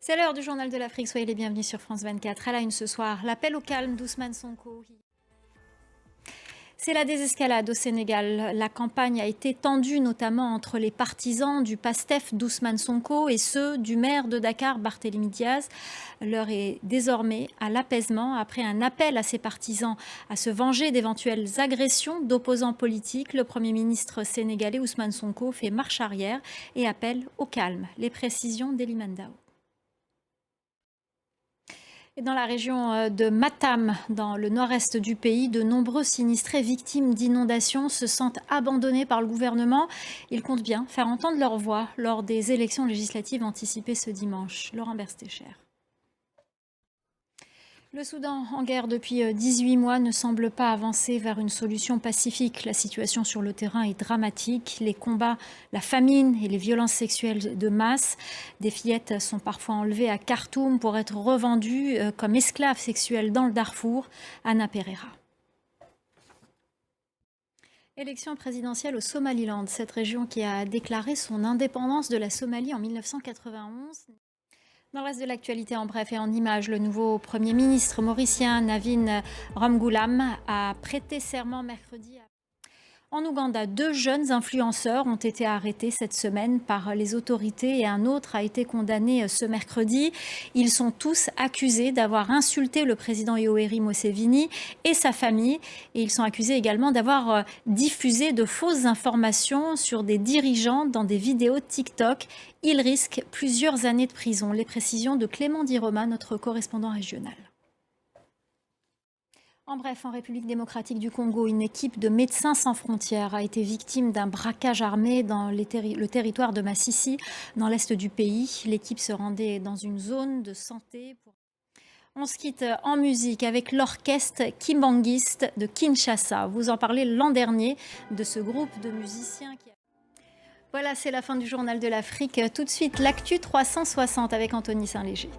C'est l'heure du journal de l'Afrique, soyez les bienvenus sur France 24. À la une ce soir, l'appel au calme d'Ousmane Sonko. C'est la désescalade au Sénégal. La campagne a été tendue notamment entre les partisans du PASTEF d'Ousmane Sonko et ceux du maire de Dakar, Barthélémy Diaz. L'heure est désormais à l'apaisement après un appel à ses partisans à se venger d'éventuelles agressions d'opposants politiques. Le Premier ministre sénégalais Ousmane Sonko fait marche arrière et appelle au calme. Les précisions d'Eliman Dao. Et dans la région de Matam, dans le nord-est du pays, de nombreux sinistrés victimes d'inondations se sentent abandonnés par le gouvernement. Ils comptent bien faire entendre leur voix lors des élections législatives anticipées ce dimanche. Laurent Berstécher. Le Soudan, en guerre depuis 18 mois, ne semble pas avancer vers une solution pacifique. La situation sur le terrain est dramatique. Les combats, la famine et les violences sexuelles de masse. Des fillettes sont parfois enlevées à Khartoum pour être revendues comme esclaves sexuelles dans le Darfour. Anna Pereira. Élection présidentielle au Somaliland, cette région qui a déclaré son indépendance de la Somalie en 1991. Dans le reste de l'actualité, en bref et en images, le nouveau Premier ministre mauricien Navin Ramgoolam a prêté serment mercredi. En Ouganda, 2 jeunes influenceurs ont été arrêtés cette semaine par les autorités et un autre a été condamné ce mercredi. Ils sont tous accusés d'avoir insulté le président Yoweri Museveni et sa famille. Et ils sont accusés également d'avoir diffusé de fausses informations sur des dirigeants dans des vidéos TikTok. Ils risquent plusieurs années de prison. Les précisions de Clément Diroma, notre correspondant régional. En bref, en République démocratique du Congo, une équipe de Médecins sans frontières a été victime d'un braquage armé dans le territoire de Massissi, dans l'est du pays. L'équipe se rendait dans une zone de santé. On se quitte en musique avec l'orchestre Kimbangiste de Kinshasa. Vous en parlez l'an dernier de ce groupe de musiciens qui... Voilà, c'est la fin du journal de l'Afrique. Tout de suite, l'actu 360 avec Anthony Saint-Léger.